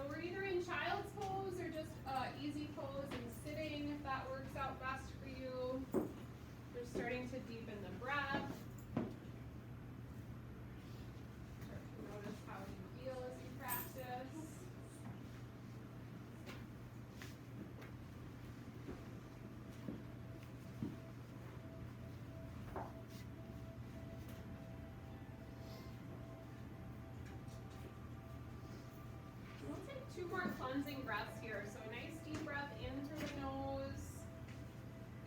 So we're either in child's pose or just easy pose and sitting if that works out best for you. We're starting to deepen the breath. Start to notice how you feel as you practice. We'll take 2 more cleansing breaths here. So a nice deep breath in through the nose.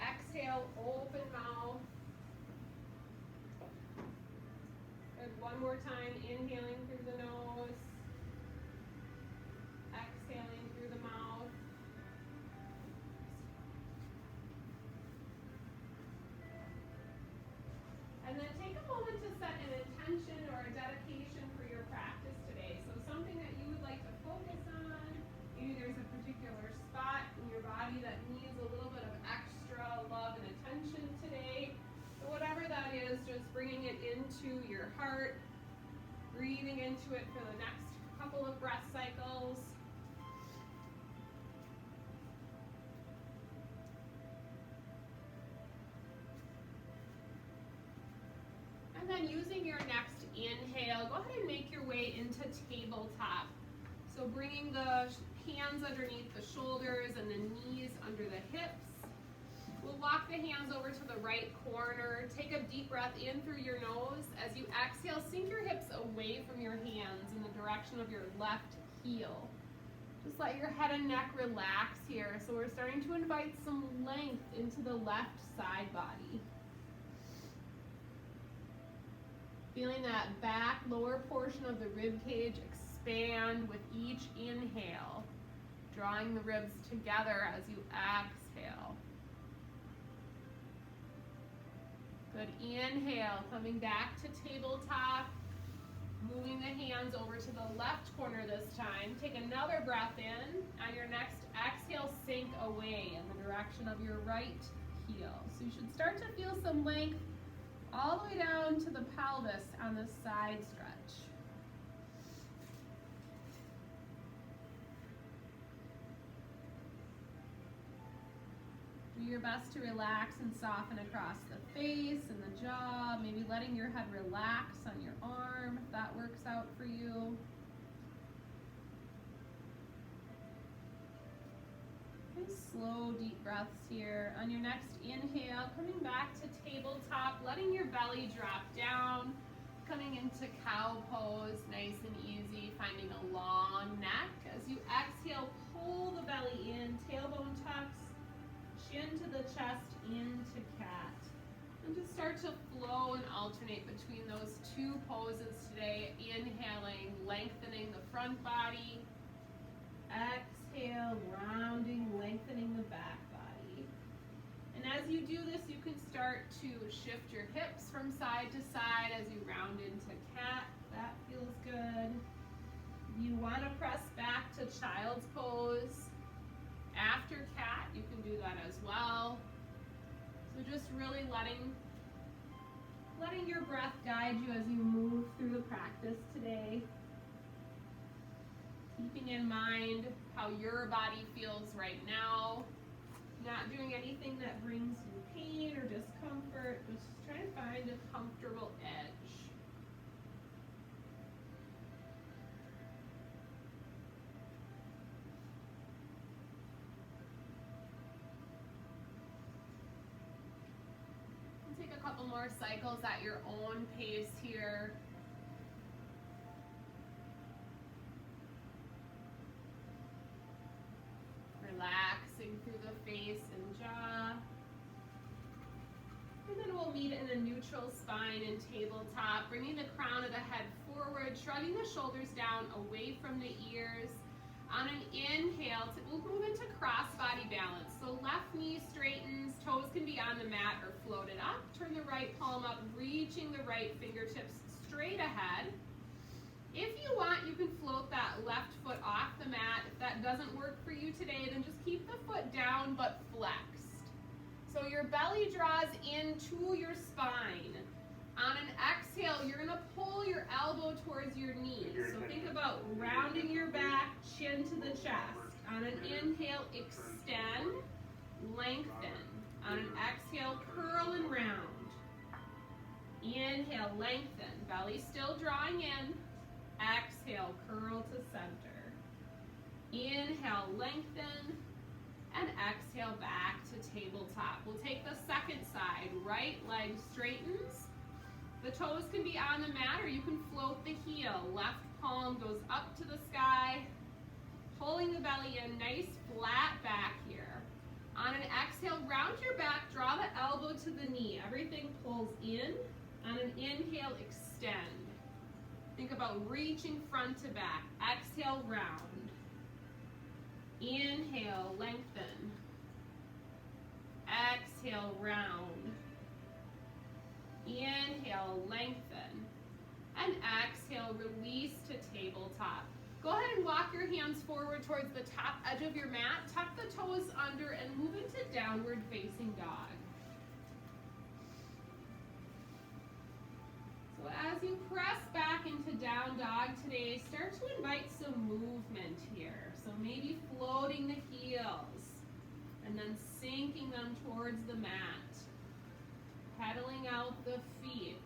Exhale, open mouth. Good. One more time, inhaling through the nose. Exhaling through the mouth. And then take a moment to set an intention or a dedication for your practice today. So something that you would like to focus on. Maybe there's a particular spot in your body that needs a little bit of extra love and attention today. So whatever that is, just bringing it into your heart, breathing into it for the next couple of breath cycles. And then using your next inhale, go ahead and make your way into tabletop. So bringing the hands underneath the shoulders and the knees under the hips. We'll walk the hands over to the right corner. Take a deep breath in through your nose. As you exhale, sink your hips away from your hands in the direction of your left heel. Just let your head and neck relax here. So we're starting to invite some length into the left side body. Feeling that back lower portion of the rib cage expand with each inhale, drawing the ribs together as you exhale. Good. Inhale, coming back to tabletop, moving the hands over to the left corner this time. Take another breath in. On your next exhale, sink away in the direction of your right heel. So you should start to feel some length all the way down to the pelvis on the side stretch. Do your best to relax and soften across the face and the jaw, maybe letting your head relax on your arm if that works out for you. Okay, slow, deep breaths here. On your next inhale, coming back to tabletop, letting your belly drop down, coming into cow pose, nice and easy, finding a long neck. As you exhale, pull the belly in, tailbone tucks, chin to the chest, into cat. And just start to flow and alternate between those 2 poses today. Inhaling, lengthening the front body. Exhale, rounding, lengthening the back body. And as you do this, you can start to shift your hips from side to side as you round into cat. That feels good. If you want to press back to child's pose after cat, you can do that as well. So just really letting your breath guide you as you move through the practice today. Keeping in mind how your body feels right now. Not doing anything that brings you pain or discomfort. Just trying to find a comfortable edge. Take a couple more cycles at your own pace here. Relaxing through the face and jaw. And then we'll meet in a neutral spine and tabletop, bringing the crown of the head forward, shrugging the shoulders down away from the ears. On an inhale, we'll move into crossbody balance. So left knee straightens, toes can be on the mat or floated up. Turn the right palm up, reaching the right fingertips straight ahead. If you want, you can float that left foot off the mat. If that doesn't work for you today, then just keep the foot down but flexed. So your belly draws into your spine. On an exhale, you're gonna pull your elbow towards your knee. So think about about rounding your back, chin to the chest. On an inhale, extend, lengthen. On an exhale, curl and round. Inhale, lengthen. Belly still drawing in. Exhale, curl to center. Inhale, lengthen. And exhale, back to tabletop. We'll take the second side. Right leg straightens. The toes can be on the mat or you can float the heel. Left palm goes up to the sky. Pulling the belly in, nice flat back here. On an exhale, round your back, draw the elbow to the knee. Everything pulls in. On an inhale, extend. Think about reaching front to back. Exhale, round. Inhale, lengthen. Exhale, round. Inhale, lengthen. And exhale, release to tabletop. Go ahead and walk your hands forward towards the top edge of your mat. Tuck the toes under and move into downward facing dog. So as you press back into down dog today, start to invite some movement here. So maybe floating the heels and then sinking them towards the mat. Pedaling out the feet.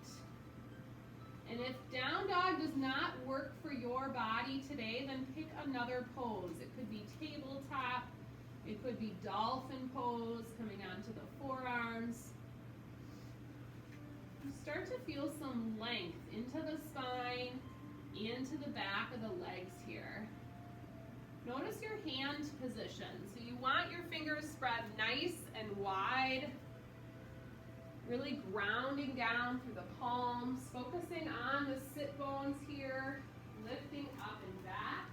And if down dog does not work for your body today, then pick another pose. It could be tabletop, it could be dolphin pose, coming onto the forearms. You start to feel some length into the spine, into the back of the legs here. Notice your hand position. So you want your fingers spread nice and wide. Really grounding down through the palms, focusing on the sit bones here, lifting up and back,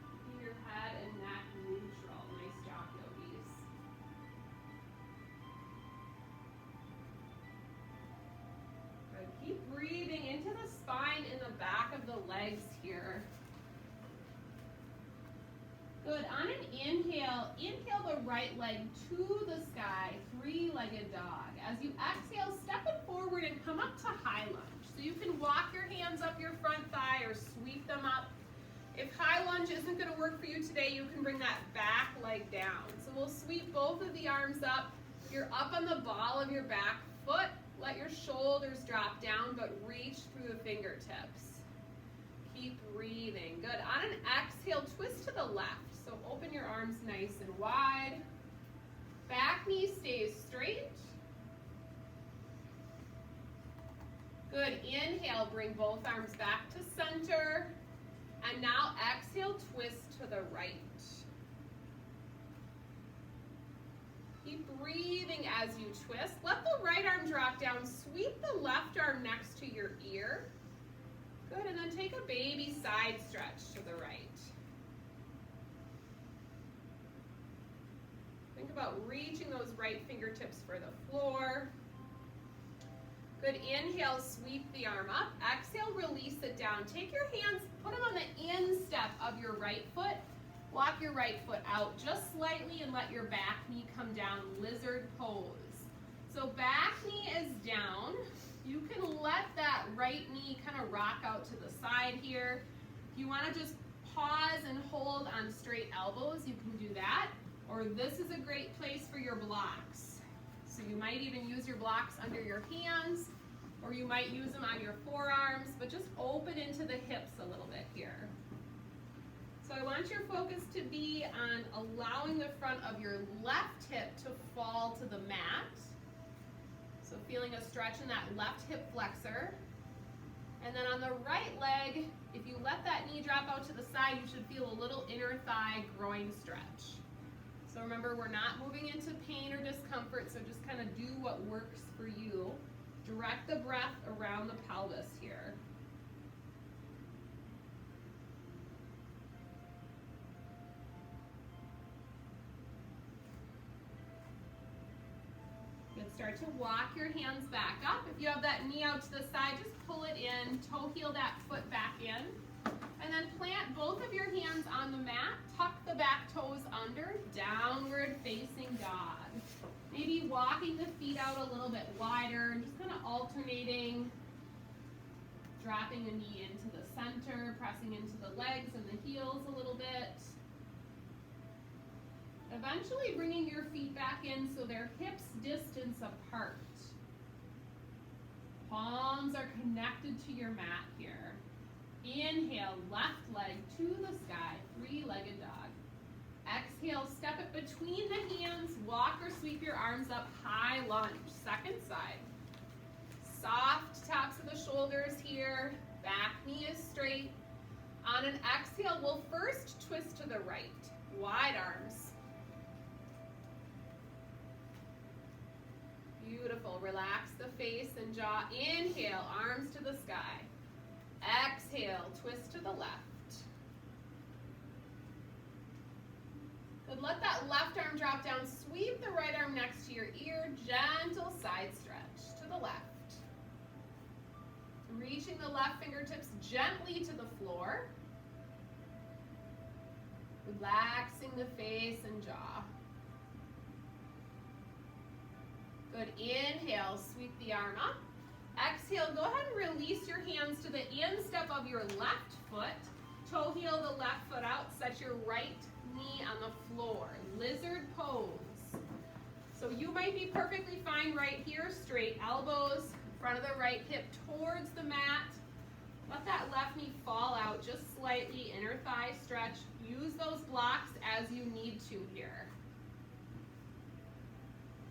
keeping your head and neck neutral. Nice job, yogis. Good. Keep breathing into the spine in the back of the legs here. Good. On an inhale, inhale the right leg to the sky, three-legged dog. As you exhale, step it forward and come up to high lunge. So you can walk your hands up your front thigh or sweep them up. If high lunge isn't going to work for you today, you can bring that back leg down. So we'll sweep both of the arms up. You're up on the ball of your back foot. Let your shoulders drop down, but reach through the fingertips. Keep breathing. Good. On an exhale, twist to the left. So open your arms nice and wide. Back knee stays straight. Good. Inhale, bring both arms back to center. And now exhale, twist to the right. Keep breathing as you twist. Let the right arm drop down. Sweep the left arm next to your ear. Good. And then take a baby side stretch to the right. Think about reaching those right fingertips for the floor. Good. Inhale, sweep the arm up. Exhale, release it down. Take your hands, put them on the instep of your right foot. Walk your right foot out just slightly and let your back knee come down, lizard pose. So back knee is down. You can let that right knee kind of rock out to the side here. If you want to just pause and hold on straight elbows, you can do that. Or this is a great place for your blocks. So you might even use your blocks under your hands, or you might use them on your forearms, but just open into the hips a little bit here. So I want your focus to be on allowing the front of your left hip to fall to the mat. So feeling a stretch in that left hip flexor. And then on the right leg, if you let that knee drop out to the side, you should feel a little inner thigh groin stretch. So remember, we're not moving into pain or discomfort, so just kind of do what works for you. Direct the breath around the pelvis here. Good. Start to walk your hands back up. If you have that knee out to the side, just pull it in, toe heel that foot back in. And then plant both of your hands on the mat, tuck the back toes under, downward facing dog. Maybe walking the feet out a little bit wider, just kind of alternating, dropping a knee into the center. center, pressing into the legs and the heels a little bit. Eventually bringing your feet back in so they're hips distance apart. Palms are connected to your mat here. Inhale, left leg to the sky, three-legged dog. Exhale, step it between the hands, walk or sweep your arms up, high lunge, second side. Soft tops of the shoulders here, back knee is straight. On an exhale, we'll first twist to the right, wide arms. Beautiful, relax the face and jaw. Inhale, arms to the sky. Exhale, twist to the left. Good, let that left arm drop down, sweep the right arm next to your ear, gentle side stretch to the left. Reaching the left fingertips gently to the floor. Relaxing the face and jaw. Good, inhale, sweep the arm up. Exhale, go ahead and release your hands to the instep of your left foot. Toe heel the left foot out, set your right knee on the floor. Lizard pose. So you might be perfectly fine right here, straight elbows, front of the right hip towards the mat. Let that left knee fall out just slightly, inner thigh stretch. Use those blocks as you need to here.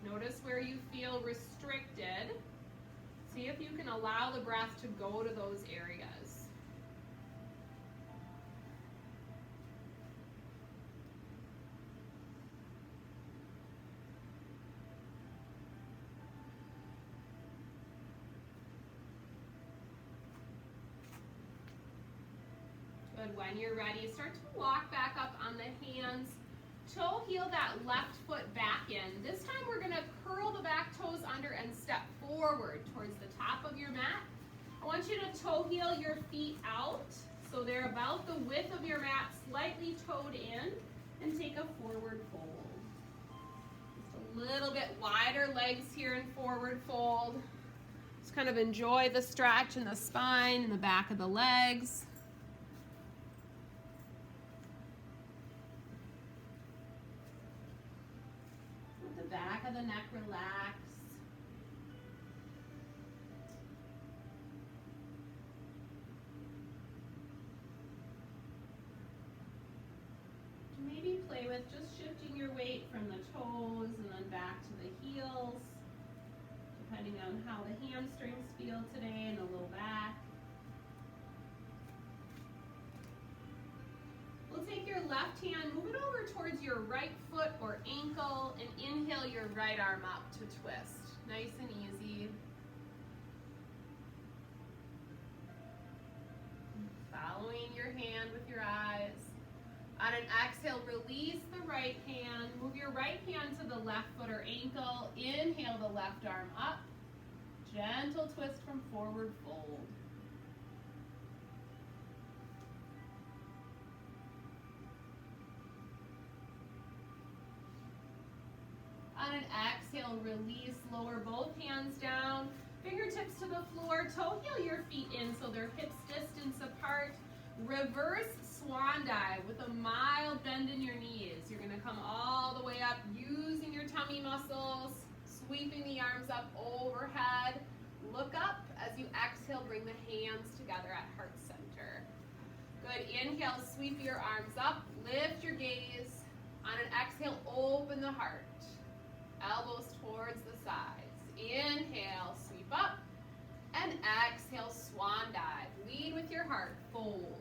Notice where you feel restricted. See if you can allow the breath to go to those areas. Good, when you're ready, start to walk back up on the hands. Toe heel that left foot back in. This time we're gonna curl the back toes under and step forward towards the top of your mat. I want you to toe heel your feet out so they're about the width of your mat, slightly toed in, and take a forward fold. Just a little bit wider legs here in forward fold. Just kind of enjoy the stretch in the spine and the back of the legs. Back of the neck relax. Maybe play with just shifting your weight from the toes and then back to the heels, depending on how the hamstrings feel today and the low back. We'll take your left hand, move it over towards your right foot or ankle, and inhale your right arm up to twist. Nice and easy. Following your hand with your eyes. On an exhale, release the right hand. Move your right hand to the left foot or ankle. Inhale the left arm up. Gentle twist from forward fold. On an exhale, release, lower both hands down, fingertips to the floor, toe heel your feet in so they're hips distance apart. Reverse swan dive with a mild bend in your knees. You're gonna come all the way up using your tummy muscles, sweeping the arms up overhead. Look up as you exhale, bring the hands together at heart center. Good, inhale, sweep your arms up, lift your gaze. On an exhale, open the heart. Elbows towards the sides. Inhale, sweep up. And exhale, swan dive. Lead with your heart, fold.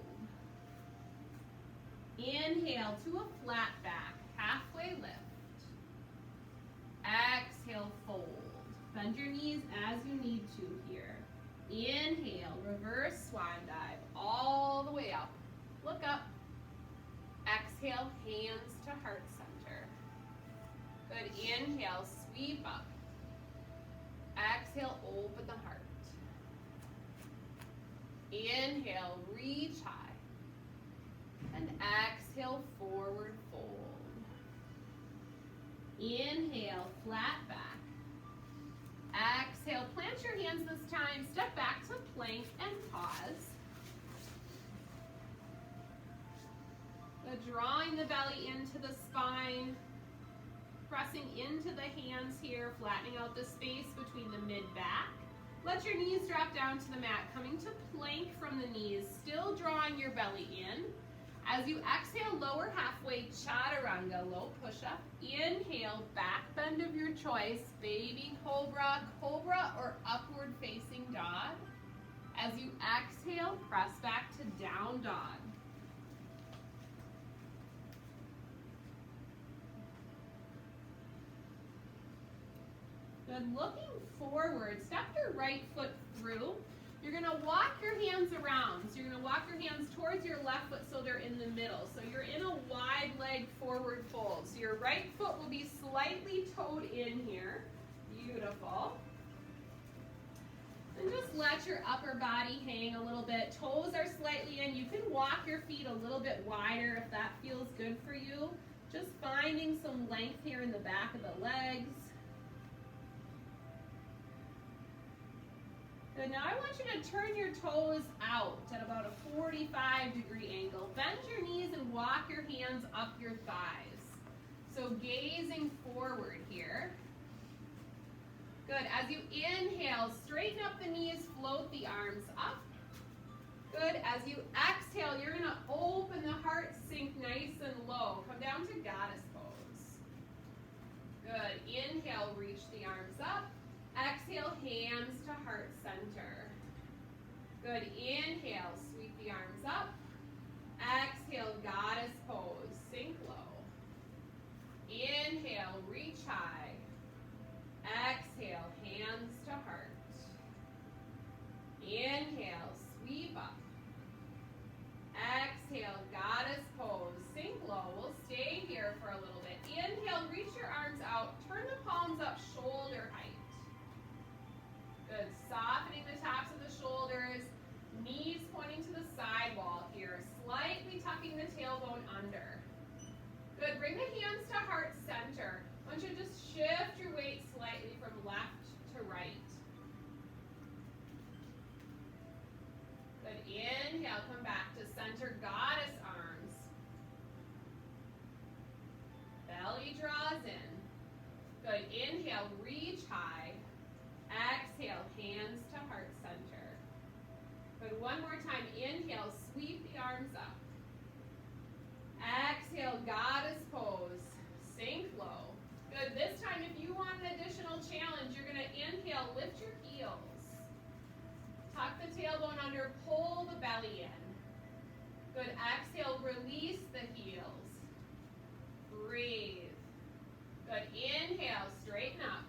Inhale to a flat back, halfway lift. Exhale, fold. Bend your knees as you need to here. Inhale, reverse swan dive, all the way up. Look up. Exhale, hands to heart center. Good, inhale, sweep up. Exhale, open the heart. Inhale, reach high. And exhale, forward fold. Inhale, flat back. Exhale, plant your hands this time. Step back to plank and pause. drawing the belly into the spine, pressing into the hands here, flattening out the space between the mid-back. Let your knees drop down to the mat, coming to plank from the knees, still drawing your belly in. As you exhale, lower halfway, chaturanga, low push-up. Inhale, back bend of your choice, baby cobra, cobra, or upward facing dog. As you exhale, press back to down dog. Good, looking forward, step your right foot through. You're gonna walk your hands around. So you're gonna walk your hands towards your left foot so they're in the middle. So you're in a wide leg forward fold. So your right foot will be slightly toed in here. Beautiful. And just let your upper body hang a little bit. Toes are slightly in. You can walk your feet a little bit wider if that feels good for you. Just finding some length here in the back of the legs. Good, now I want you to turn your toes out at about a 45-degree angle. Bend your knees and walk your hands up your thighs. So gazing forward here. Good, as you inhale, straighten up the knees, float the arms up. Good, as you exhale, you're gonna open the heart, sink nice and low. Come down to goddess pose. Good, inhale, reach the arms up. Exhale, hands to heart center. Good, inhale, sweep the arms up. Exhale, goddess pose, sink low. Inhale, reach high. Exhale, hands to heart. Inhale, sweep up. Exhale, goddess pose, sink low. We'll stay here for a little bit. Inhale, reach your arms out. Turn the palms up, shoulder height. Good, softening the tops of the shoulders, knees pointing to the side wall here, slightly tucking the tailbone under. Good, bring the hands to heart center. I want you to just shift your weight slightly from left to right. Good, inhale, come back to center, goddess arms. Belly draws in. Good, inhale, reach high. Exhale, hands to heart center. Good, one more time. Inhale, sweep the arms up. Exhale, goddess pose. Sink low. Good, this time if you want an additional challenge, you're gonna inhale, lift your heels. Tuck the tailbone under, pull the belly in. Good, exhale, release the heels. Breathe. Good, inhale, straighten up.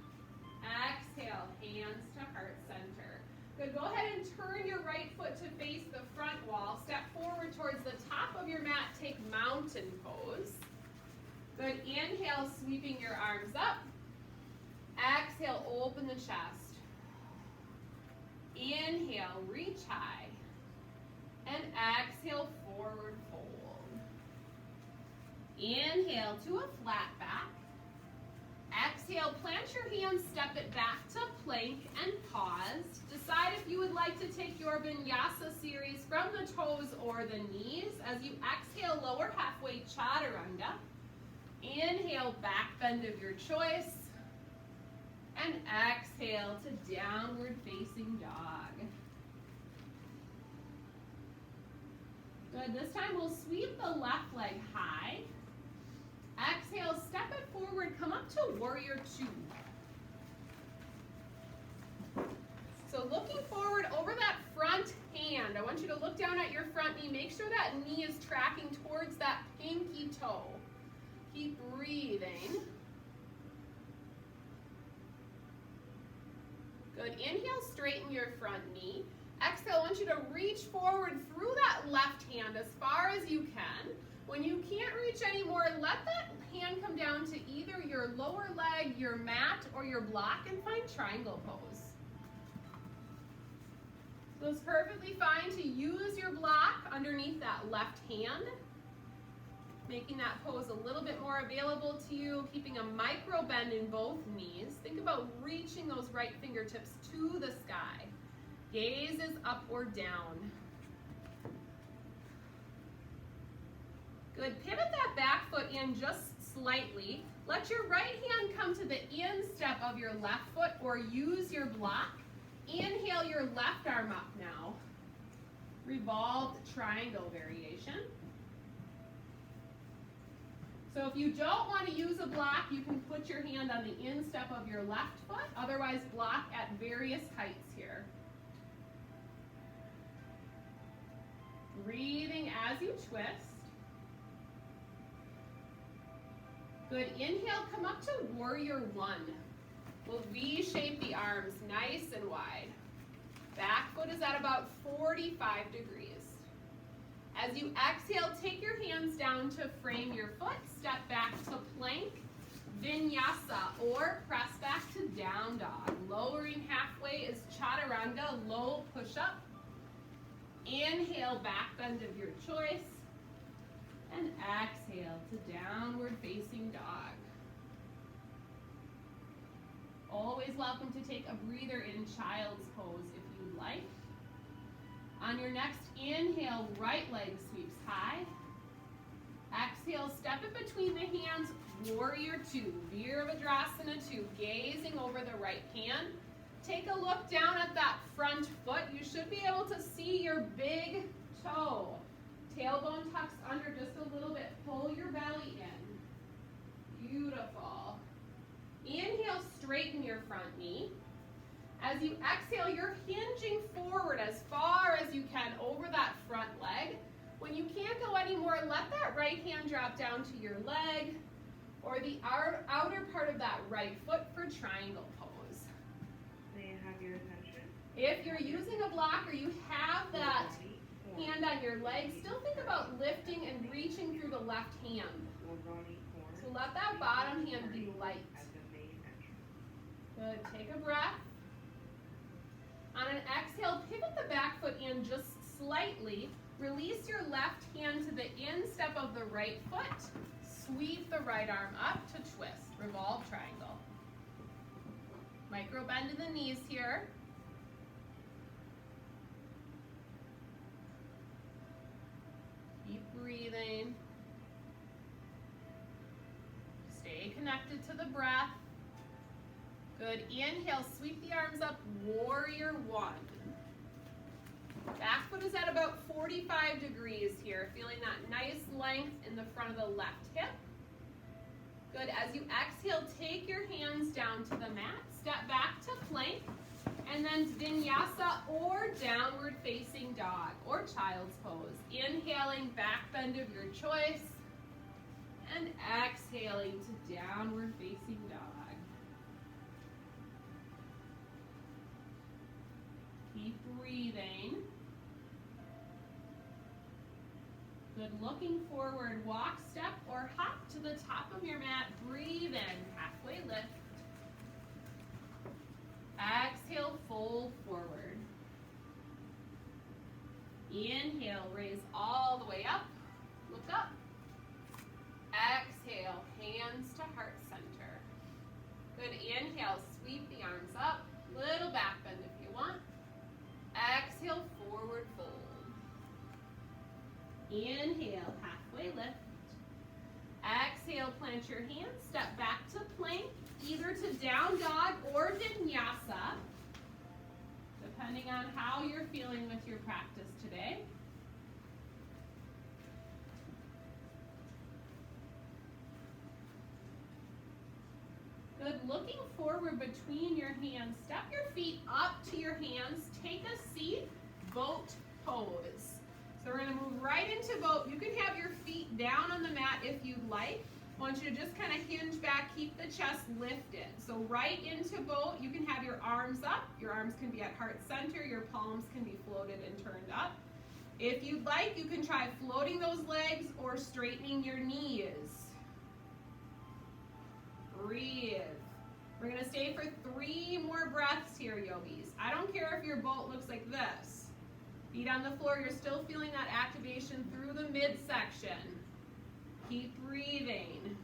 Exhale, hands to heart center. Good, go ahead and turn your right foot to face the front wall. Step forward towards the top of your mat, take mountain pose. Good, inhale, sweeping your arms up. Exhale, open the chest. Inhale, reach high. And exhale, forward fold. Inhale to a flat back. Exhale, plant your hands, step it back to plank and pause. Decide if you would like to take your vinyasa series from the toes or the knees. As you exhale, lower halfway, chaturanga. Inhale, back bend of your choice. And exhale to downward facing dog. Good, this time we'll sweep the left leg high. Exhale, step it forward, come up to warrior two. So looking forward over that front hand, I want you to look down at your front knee. Make sure that knee is tracking towards that pinky toe. Keep breathing. Good, inhale, straighten your front knee. Exhale, I want you to reach forward through that left hand as far as you can. When you can't reach anymore, let that hand come down to either your lower leg, your mat, or your block and find triangle pose. So it's perfectly fine to use your block underneath that left hand, making that pose a little bit more available to you, keeping a micro bend in both knees. Think about reaching those right fingertips to the sky. Gaze is up or down. Good, pivot that back foot in just slightly. Let your right hand come to the instep of your left foot or use your block. Inhale your left arm up now. Revolved triangle variation. So if you don't want to use a block, you can put your hand on the instep of your left foot. Otherwise, block at various heights here. Breathing as you twist. Good, inhale, come up to warrior one. We'll V-shape the arms nice and wide. Back foot is at about 45 degrees. As you exhale, take your hands down to frame your foot. Step back to plank, vinyasa, or press back to down dog. Lowering halfway is chaturanga, low push-up. Inhale, back bend of your choice. And exhale to downward facing dog. Always welcome to take a breather in child's pose if you'd like. On your next inhale, right leg sweeps high. Exhale, step it between the hands, warrior two, Virabhadrasana 2, gazing over the right hand. Take a look down at that front foot. You should be able to see your big toe. Tailbone tucks under just a little bit. Pull your belly in. Beautiful. Inhale, straighten your front knee. As you exhale, you're hinging forward as far as you can over that front leg. When you can't go anymore, let that right hand drop down to your leg or the outer part of that right foot for triangle pose. May I have your attention? If you're using a block or you have that hand on your leg, still think about lifting and reaching through the left hand. So let that bottom hand be light. Good, take a breath. On an exhale, pivot the back foot in just slightly. Release your left hand to the instep of the right foot. Sweep the right arm up to twist. Revolve triangle. Micro bend in the knees here. Keep breathing. Stay connected to the breath. Good, inhale, sweep the arms up, warrior one. Back foot is at about 45 degrees here, feeling that nice length in the front of the left hip. Good, as you exhale, take your hands down to the mat, step back to plank, and then vinyasa or downward facing dog or child's pose. Inhaling, back bend of your choice, and exhaling to downward facing dog. Keep breathing. Good, looking forward, walk, step, or hop to the top of your mat. Breathe in, halfway lift. Exhale, fold forward. Inhale, raise all the way up. Look up. Exhale, hands to heart center. Good, inhale, sweep the arms up. Little back bend if you want. Exhale, forward fold. Inhale, halfway lift. Exhale, plant your hands, step back to plank, either to down dog or vinyasa, depending on how you're feeling with your practice today. Good, looking forward between your hands, step your feet up to your hands, take a seat, boat pose. So we're gonna move right into boat. You can have your feet down on the mat if you'd like. I want you to just kind of hinge back, keep the chest lifted. So right into boat, you can have your arms up. Your arms can be at heart center, your palms can be floated and turned up. If you'd like, you can try floating those legs or straightening your knees. Breathe. We're gonna stay for 3 more breaths here, yogis. I don't care if your boat looks like this. Feet on the floor, you're still feeling that activation through the midsection. Keep breathing.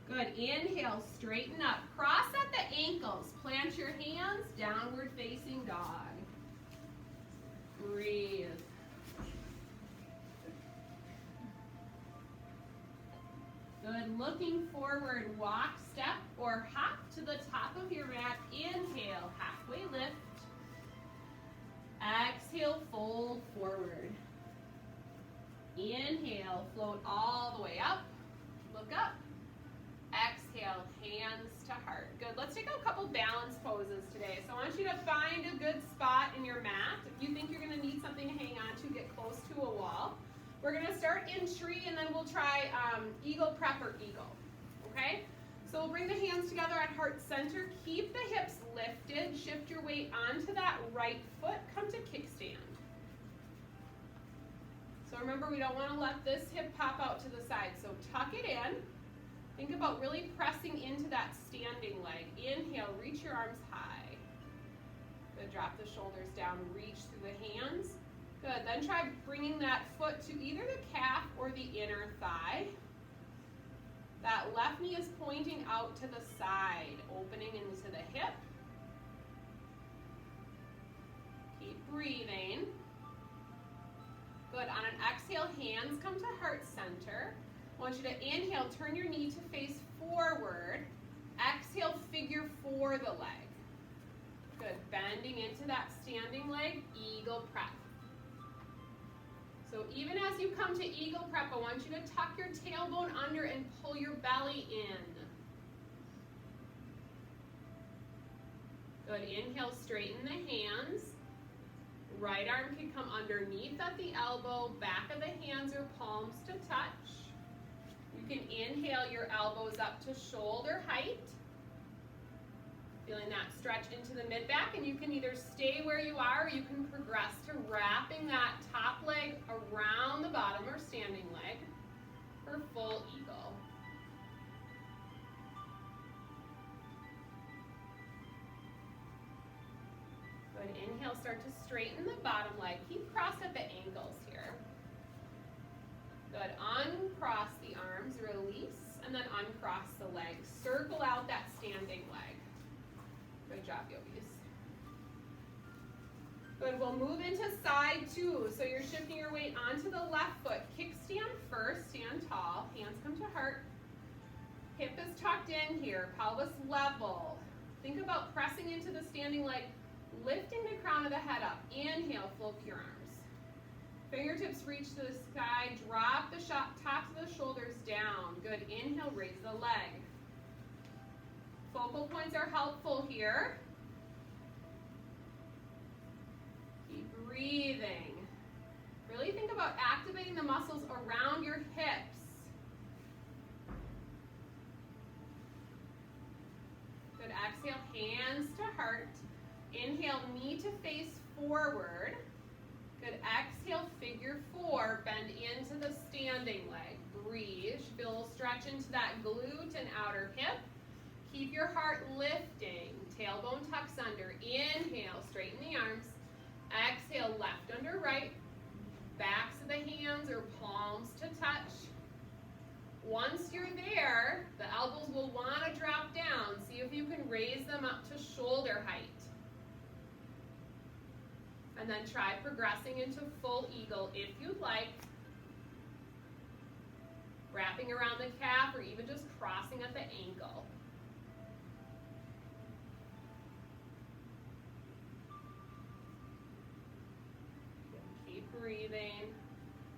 Good, inhale, straighten up. Cross at the ankles, plant your hands, downward facing dog. Breathe. looking forward, walk, step, or hop to the top of your mat. Inhale, halfway lift. Exhale, fold forward. Inhale, float all the way up. Look up. Exhale, hands to heart. Good. Let's take a couple balance poses today. So I want you to find a good spot in your mat. If you think you're going to need something to hang on to, get close to a wall. We're going to start in tree, and then we'll try eagle prep or eagle. Okay? So we'll bring the hands together at heart center. Keep the hips lifted. Shift your weight onto that right foot. Come to kickstand. So remember, we don't want to let this hip pop out to the side. So tuck it in. Think about really pressing into that standing leg. Inhale, reach your arms high. Good, drop the shoulders down, reach through the hands. Good, then try bringing that foot to either the calf or the inner thigh. That left knee is pointing out to the side, opening into the hip. Keep breathing. Good, on an exhale, hands come to heart center. I want you to inhale, turn your knee to face forward. Exhale, figure four the leg. Good, bending into that standing leg, eagle prep. So even as you come to eagle prep, I want you to tuck your tailbone under and pull your belly in. Good, inhale, straighten the hands. Right arm can come underneath at the elbow, back of the hands or palms to touch. You can inhale your elbows up to shoulder height. Feeling that stretch into the mid-back, and you can either stay where you are or you can progress to wrapping that top leg around the bottom or standing leg for full eagle. Good, inhale, start to straighten the bottom leg. Keep crossed at the ankles here. Good, uncross the arms, release, and then uncross the legs. Circle out that standing leg. Good job, yogis. Good, we'll move into side two. So you're shifting your weight onto the left foot. Kickstand first, stand tall, hands come to heart. Hip is tucked in here, pelvis level. Think about pressing into the standing leg, lifting the crown of the head up. Inhale, float your arms. Fingertips reach to the sky, drop the tops of the shoulders down. Good, inhale, raise the leg. Focal points are helpful here. Keep breathing. Really think about activating the muscles around your hips. Good, exhale, hands to heart. Inhale, knee to face forward. Good, exhale, figure four, bend into the standing leg. Breathe, feel stretch into that glute and outer hip. Keep your heart lifting, tailbone tucks under. Inhale, straighten the arms. Exhale, left under right. Backs of the hands or palms to touch. Once you're there, the elbows will want to drop down. See if you can raise them up to shoulder height. And then try progressing into full eagle if you'd like. Wrapping around the calf or even just crossing at the ankle. Keep breathing.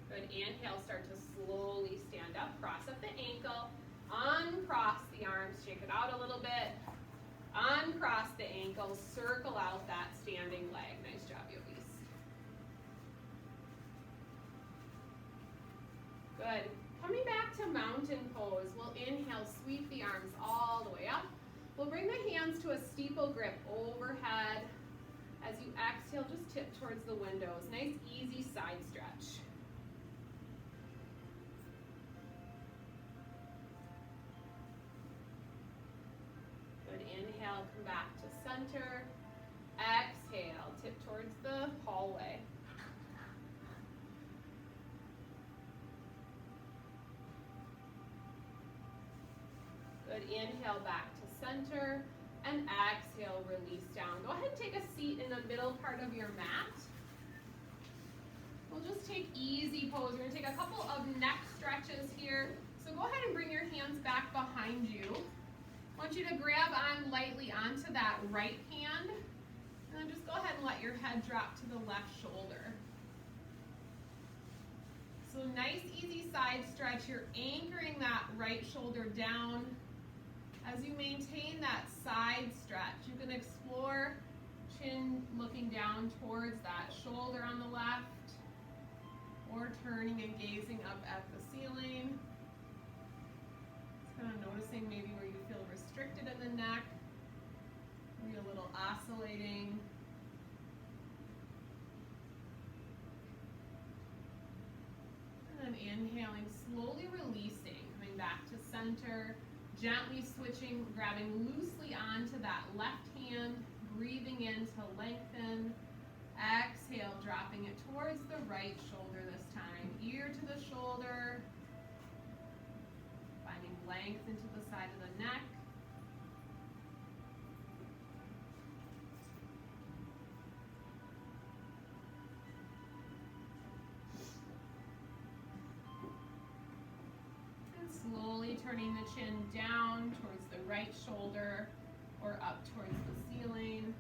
Good, inhale, start to slowly stand up, cross up the ankle, uncross the arms, shake it out a little bit. Uncross the ankle, circle out that standing leg. Nice job, yogis. Good. Coming back to mountain pose, we'll inhale, sweep the arms all the way up. We'll bring the hands to a steeple grip overhead. As you exhale, just tip towards the windows. Nice, easy side stretch. Good, inhale, come back to center. Exhale, tip towards the hallway. Good, inhale back to center, and exhale, release down. Go ahead and take a seat in the middle part of your mat. We'll just take easy pose. We're gonna take a couple of neck stretches here. So go ahead and bring your hands back behind you. I want you to grab on lightly onto that right hand, and then just go ahead and let your head drop to the left shoulder. So nice, easy side stretch. You're anchoring that right shoulder down. As you maintain that side stretch, you can explore chin looking down towards that shoulder on the left, or turning and gazing up at the ceiling. Just kind of noticing maybe where you feel restricted in the neck, maybe a little oscillating. And then inhaling, slowly releasing, coming back to center, gently switching, grabbing loosely onto that left hand, breathing in to lengthen. Exhale, dropping it towards the right shoulder this time, ear to the shoulder, finding length into the side of the neck. Slowly turning the chin down towards the right shoulder or up towards the ceiling.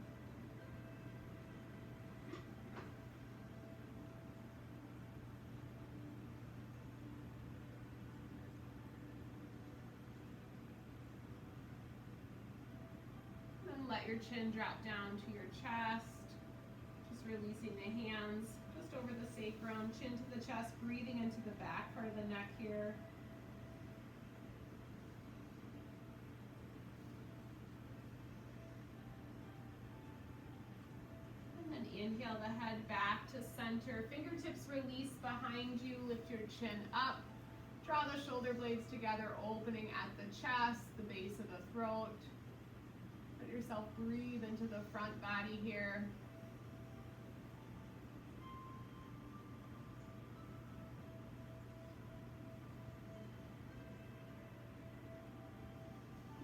And let your chin drop down to your chest. Just releasing the hands just over the sacrum, chin to the chest, breathing into the back part of the neck here. Inhale the head back to center, fingertips release behind you, lift your chin up, draw the shoulder blades together, opening at the chest, the base of the throat. Let yourself breathe into the front body here.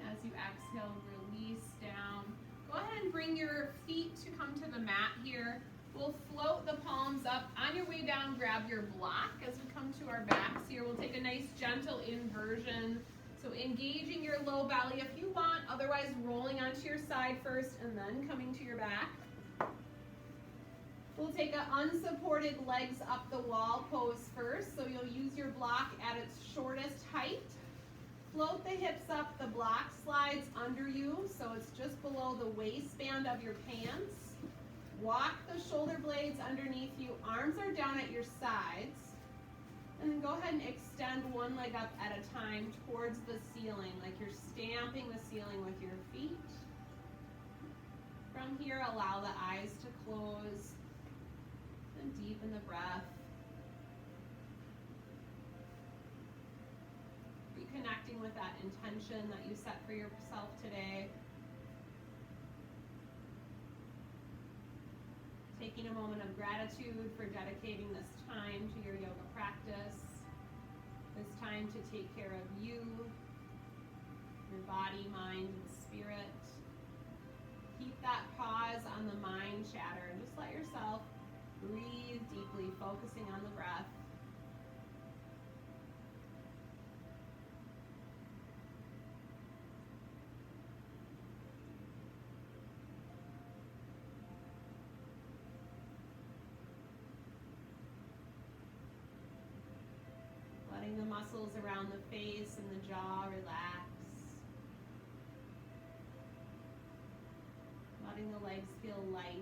As you exhale, release down. Go ahead and bring your feet to come to the mat here. We'll float the palms up. On your way down, grab your block as we come to our backs here. We'll take a nice gentle inversion. So engaging your low belly if you want, otherwise rolling onto your side first and then coming to your back. We'll take an unsupported legs up the wall pose first. So you'll use your block at its shortest height. Float the hips up, the block slides under you, so it's just below the waistband of your pants. Walk the shoulder blades underneath you, arms are down at your sides. And then go ahead and extend one leg up at a time towards the ceiling, like you're stamping the ceiling with your feet. From here, allow the eyes to close and deepen the breath. Reconnecting with that intention that you set for yourself today. Taking a moment of gratitude for dedicating this time to your yoga practice. This time to take care of you, your body, mind, and spirit. Keep that pause on the mind chatter and just let yourself breathe deeply, focusing on the breath. Letting the muscles around the face and the jaw relax. Letting the legs feel light.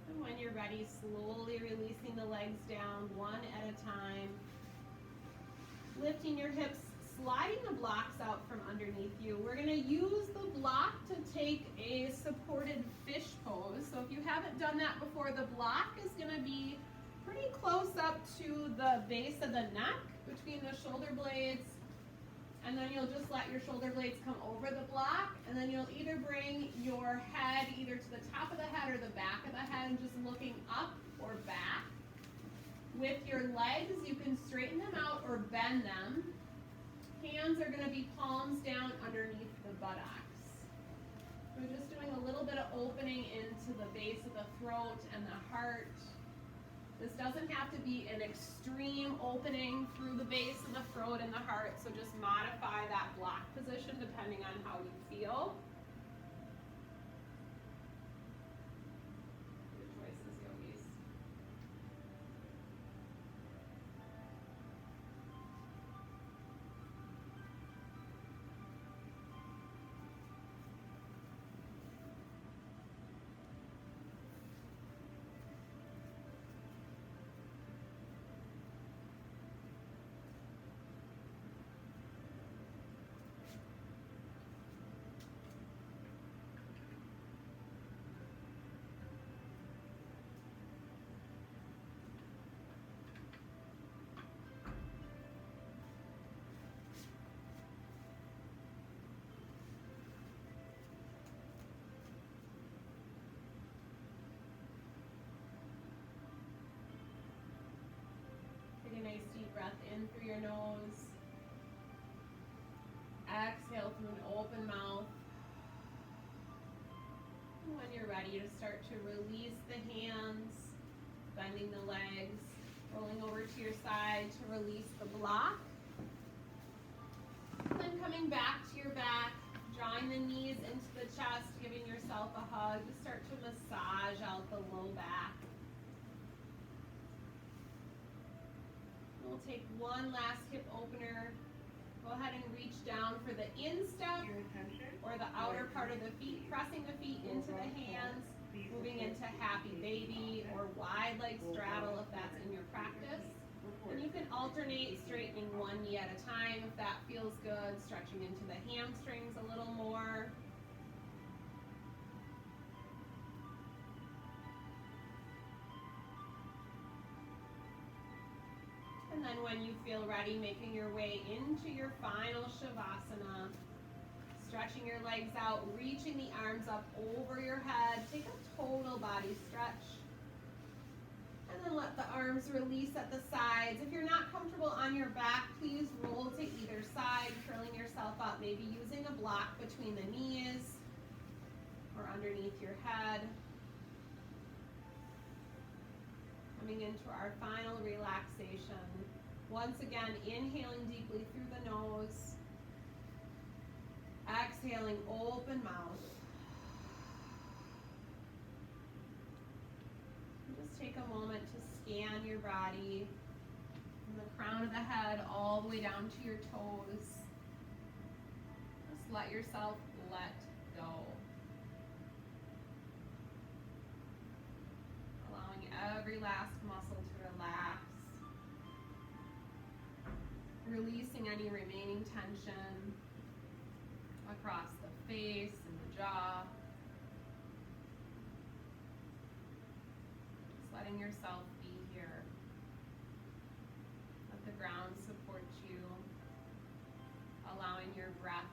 And when you're ready, slowly releasing the legs down one at a time. Lifting your hips, sliding the blocks out from underneath you. We're going to use the block to take a supported fish pose. So if you haven't done that before, the block is going to be pretty close up to the base of the neck, between the shoulder blades. And then you'll just let your shoulder blades come over the block. And then you'll either bring your head either to the top of the head or the back of the head, and just looking up or back. With your legs, you can straighten them out or bend them. Hands are going to be palms down underneath the buttocks. We're just doing a little bit of opening into the base of the throat and the heart. This doesn't have to be an extreme opening through the base of the throat and the heart, so just modify that block position depending on how you feel. Your choices, yogis. Take a nice deep breath in through your nose. Exhale through an open mouth. And when you're ready to start to release the hands, bending the legs, rolling over to your side to release the block. Then coming back to your back, drawing the knees into the chest, giving yourself a hug to start to massage out the low back. We'll take one last hip opener. Go ahead and reach down for the instep Your attention. or the outer part of the feet, pressing the feet into the hands, moving into happy baby or wide leg straddle if that's in your practice. And you can alternate straightening one knee at a time if that feels good, stretching into the hamstrings a little more. And then when you feel ready, making your way into your final Shavasana. Stretching your legs out, reaching the arms up over your head. Take a total body stretch. And then let the arms release at the sides. If you're not comfortable on your back, please roll to either side, curling yourself up, maybe using a block between the knees or underneath your head. Coming into our final relaxation. Once again, inhaling deeply through the nose. Exhaling, open mouth. Just take a moment to scan your body from the crown of the head all the way down to your toes. Just let yourself let go. Allowing every last muscle to relax. Releasing any remaining tension across the face and the jaw. Just letting yourself be here. Let the ground support you. Allowing your breath